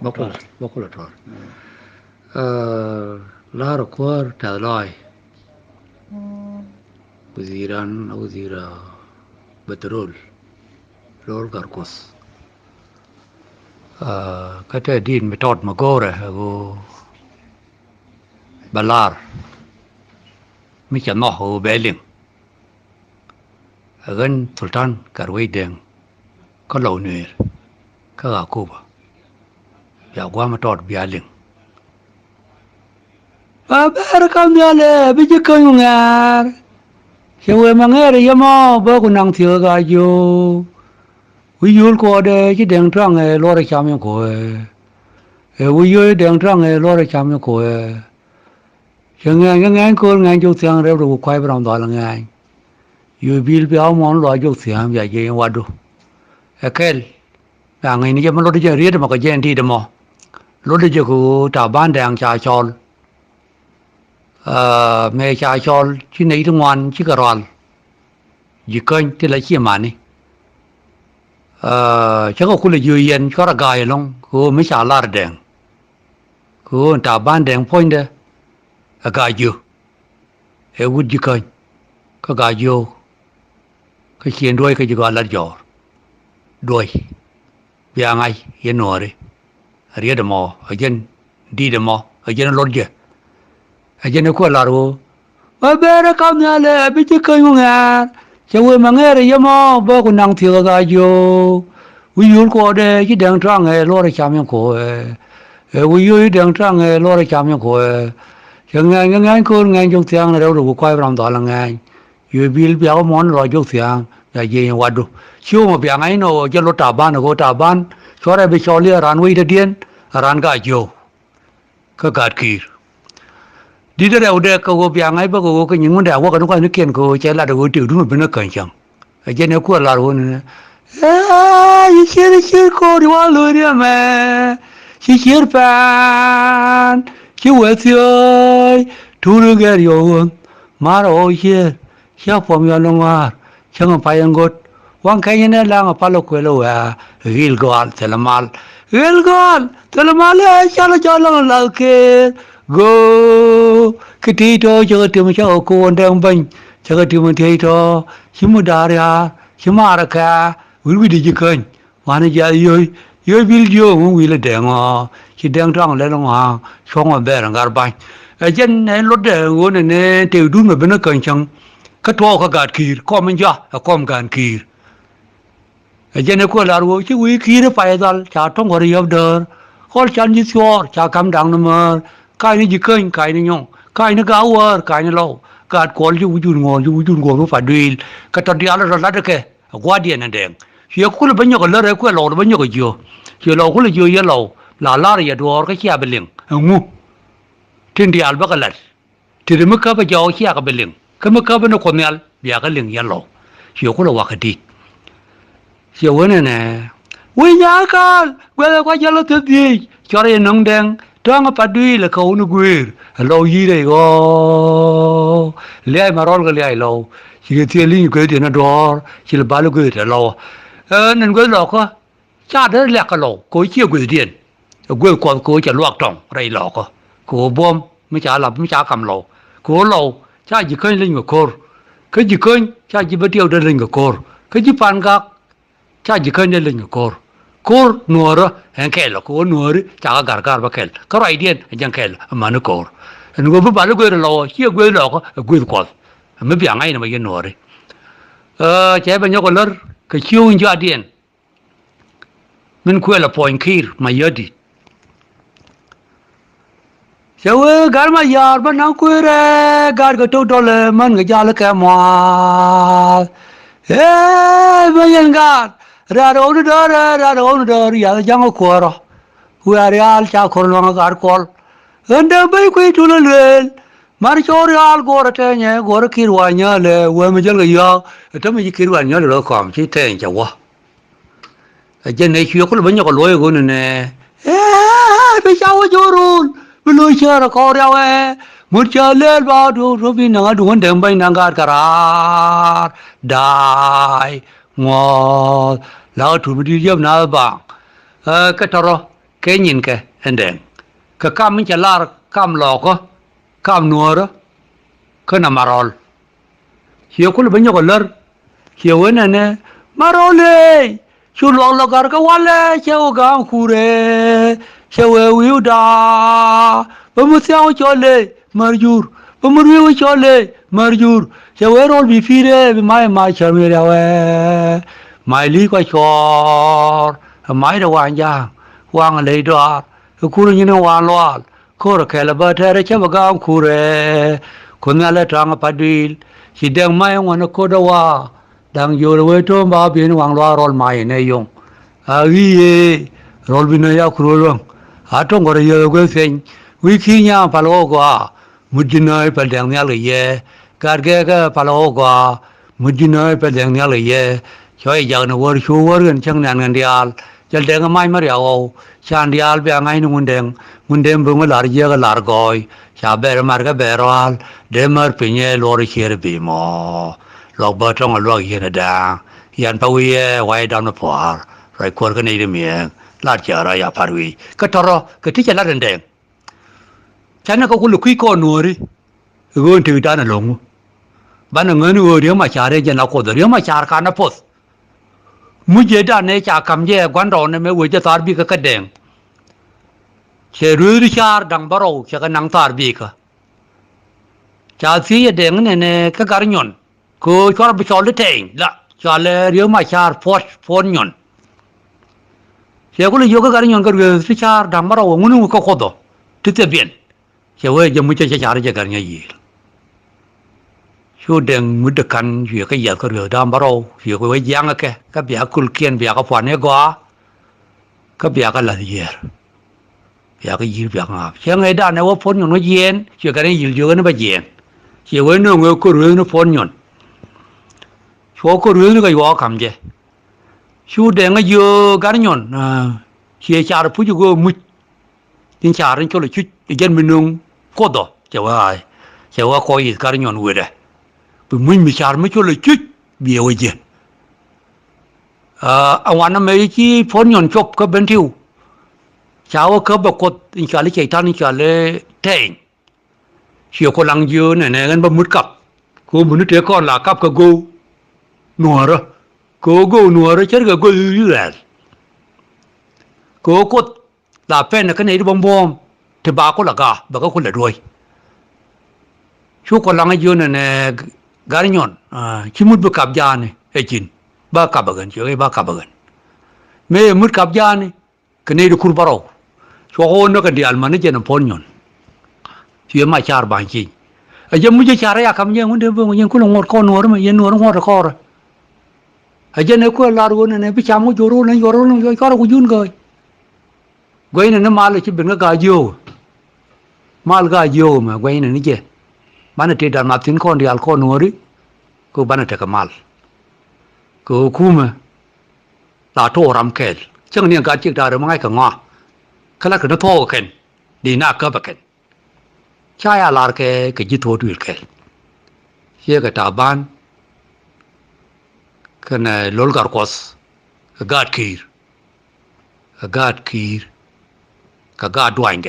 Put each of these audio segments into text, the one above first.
bokol tor la rokwar ta loy wazira petrol lor garkos kata din metod magore go balar mi cha no ho beling gan sultan karwei deng có lầu nề các gà cô bà giờ qua mà trọt bia liền bà bé nó cầm nhà lệ bây giờ coi ngà xem người mà nghe rồi mà bữa còn năng thiếu gà vô ví dụ qua đây chứ đèn trăng này lo ra chăm nhau coi ví dụ đèn trăng này lo ra chăm nhau coi chẳng nghe coi nghe chút tiếng rồi quay vào đó là nghe yêu bil béo món lo chút tiếng vậy vậy qua đâu cái ngày này mà lo đi chơi riết mà cái chuyện thì đâu mà lo đi chơi của Taban Deng cha chol mẹ cha chol chứ này thằng ngoan chứ cái rồi chỉ kênh thì lấy chi mà này chắc có là duy yên có là gai luôn của mấy cha lar Deng của Taban Deng point đấy gai vô em vút chỉ kênh cái gai vô cái chuyện đuôi cái gì gọi là giò đuôi bia ngay yên nọ đấy riết đầm mò ở trên đi đầm mò ở trên lót dê ở trên nó qua là rồi mà bé nó cầm nhà lệ bị chết cây không à cháu ơi mà nghe rồi mà bố còn năng thiếu cái gì ví dụ qua đây chứ đèn trăng này lo ra chạm nhau cổ ví dụ đèn trăng này lo ra chạm nhau cổ chẳng nghe con nghe trong tiếng này đâu được quay vào đó là nghe yêu bil béo món rồi trong tiếng là gì qua đâu chiều mà bé ngay nó cho nó trả ban cho ra bị cho lia ran quay điên ran cái chiều cái gạt kia đi tới đâu đây có bé ngay bao có cái những vấn đề qua cái nó coi nó kiện có chạy là được tiểu đúng là bên nó cẩn trọng ở trên nó qua là rồi nè chia cô đi qua lối đi mà chia fan chia vợ chơi thu được cái điều mà rồi chia phong yêu long à chẳng phải anh gột quang cái này là ngapa lo quelo à gil goal telamal cho lo ke go kitito cho tim cho ko ndang ban cho tim tito himu daria himaraka wi di jikan wana ja yo bil jo mu wi le dengo chi deng trong le long ha chong wa ber ngar ban a jen ne lo de won ne te du me bena kan chang ka to ka gat kir kom ja kom gan kir a jen ko la ro chi wi kir pa dal cha tong hori yob der hol chan ji sor cha kam dang na ma kai ni jikan kai ni nyong kai ni ga war kai ni lo gạt call ju jun ngol fa duil ka to dia la ke guardian and deng ye ko le banyo ko le ko lo banyo ko jo ye lo ko le jo ye lo la ya do ka chia beling ngu tin dia ba ka lat ti de ka ba jo chia ka beling ka ma ka ba no ko nyal ya ka ling ya lo ye ko lo wa ka di ye wona ne wi nya ka we ko je lo te di cho re nong deng đang ở Padui là cầu nó queer lâu gì đây go lấy mà rồi cái lấy lâu chỉ cái tiền linh cái tiền nó đỏ chỉ là bao nhiêu cái lâu nên cái lâu có cha đó là cái lâu có chia cái tiền cái còn có chỉ luộc trồng đây lâu có bom mới trả cầm lâu có lâu cha chỉ khơi linh cái gì khơi cha chỉ bắt tiêu đến linh cái gì pan gác cha chỉ khơi đến linh kor nuora en kelo ko nuori chaga gar ba kel ka rai dien en kel manu kor en go ba lo go lo chi go lo ko go ko me bia ngai na ma ye nuori che ba nyo ko lor ka chiu in ja dien min ko la point kir ma yodi Sewe gar ma yar ba na ko re gar go to dole man ga ja la ka ma ba yen gar ra đâu ya jango koro real cha korno gar kol anda bay ko tu le mar real gor te nye gor kirwa nya le we me jel ya to me kirwa nya le kom chi te cha wa je ne chi ko le banyo ko lo go ne be cha wo jorun be lo cha ra ko ya we mu cha le ba do bi na du ndem bay na gar karar dai ngo lao thủ đi giúp nào bằng cái taro cái nhìn cái anh đèn cái cam mình chỉ là cam lọ có cam nua đó cái nằm marol hiểu có là bây giờ còn lơ hiểu cái này nè marole chú lọ lọ gar cái wale cheo gam khure cheo yêu da bấm theo cho lệ marjur bấm riu cho lệ marjur cheo rol bị phi đấy bị mai chờ người đâu mai lý qua cho mai đâu anh giang wang lấy đó kuru như nó wang loal kuru cái là bớt ra chứ mà gam khure con nhà lại trang padil si Deng mai ông nó có đâu đang vô rồi to ba biển wang loal roll mai này dùng vì roll bên này kuru luôn trong cái giờ cái thing vì khi nhà palo qua mujinai pel Deng nhà lấy cái palo qua mujinai pel Deng nhà lấy cho giờ nó vừa chú vừa gần chẳng nạn gần dial chal Deng mai mà riau chan dial be ngai nu Ngundeng Bong lar je ga lar goy cha ber mar ga beral de mar pinye lor kher bi mo lok ba trong lo yen da yan pa wi wai down the par rai kor ga nei de mieng la cha ra ya parwi ka toro ka ti cha la Deng chana ko ku lu ki ko nuori gon ti da na long ban ngan wo ri ma cha re je na ko de ri ma cha ka na pos muje da ne cha kam je gwan ro ne me wo je tar bi ka Deng che rui char dang baro che ka nang tar bi ka cha si Deng ne ka gar nyon ko chor bi chol te la cha le ri ma char phon nyon che ko le yo ka gar nyon ka rui char dang baro ngunu ko khodo ti te bien che we je mu che char je gar nya yi chu Deng mu de kan yu ka ya ka rui dang baro yu ko we yang ka bia kul kien bia ka phwan ne go ka bia ka la yer bia cái gì bia ngap xem ngày đó nó phun nhon nó yen chỉ cái này nhiều nó bây yen chỉ với nó người có rưỡi nó phun nhon số có rưỡi nó cái gì cảm chứ số Deng cái giờ cái nhon chỉ cha được phụ cho mui tin cha đến chỗ là chút dân mình nung có đó chỉ với coi gì cái nhon về đây bị mình cha mới chỗ là chút bia về gì ông anh mấy chi phun nhon chụp cái bên thiu cháu có bậc cột in trả lời chạy tan in trả lời thèn chiều có lăng dưa này ngân bấm mút cặp cô muốn nói con là cặp cái cô nua đó cô nua đó chết cái cô như vậy cô cột là pen là cái này bom bom thì bà có là gà bà có là đuôi chú có lăng dưa này gari nhon chỉ mút bậc cặp gia này hay chín ba cặp gần chứ ba cặp gần mấy mút cặp gia này cái này được kur baro cho nó cái điều mà nó chỉ là phun nhon chuyện mà char bằng chi giờ muốn chơi char ya cầm nhang muốn đem nhưng cũng là ngọt con nuôi mà yên nuôi nó ngọt là kho rồi giờ nếu có là rồi này bị chăm có chỗ rồi có có yun rồi quay này nó mal là chỉ bên cái gà dừa mal gà dừa mà quay này nó chứ bạn này đàn mặt tin con đi al con nuôi đi cô bạn này cái mal cô mà là thô ram kẹt chẳng nên cái chiếc đà rồi mà ngay cả ngõ cái là cái nó thô kẹt đi na cơ bạc kẹt chaya lar cái gì thô đuổi kẹt here cái Taban cái này lol gar kos cái gạt kir cái gạt đoan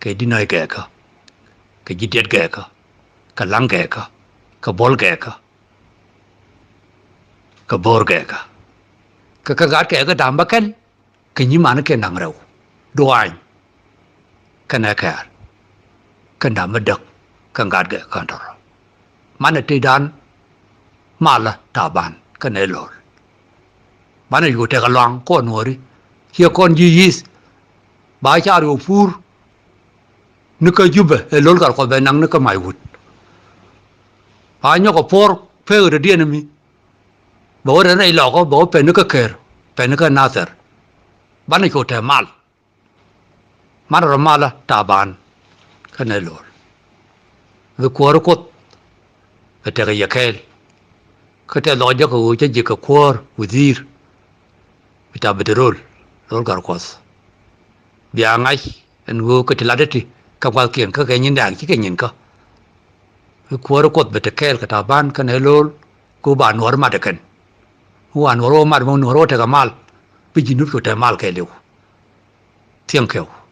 cái đi nơi cái gì điệt cái lăng cái bol cái bor cái gạt cái đam bạc cái gì mà nó cái nang rau đoan cái này cái đam đực cái gạt cái đó mà nó tây đan mà là Taban cái này lol mà nóอยู่แต่กะลองก้นหัวดิเฮียคนยีสบายชาดูฟูร์นึกยุบลลกันก็เป็นนังนึกไม่หุดพายก็พอร์เพื่อเดียนมีบอกว่าในหลอกก็บอกเป็นนึกเคร์เป็นนึกนาเซอร์บ้านนี้ก็แต่มาลรมาละTabanก็ในลลวิควรก็แต่ก็ยังแค่ก็แต่ลอยก็จะยิงกับควรวิธีkita betul lol garkos biar ngai engu ke tiladeti ka kwalkien ka kenyin dang chi kenyin ka kuor kot betekel ka Taban kan elol ku ba nor ma deken wan noro ma mo noro te kamal bijinut ko te mal ke lew thank you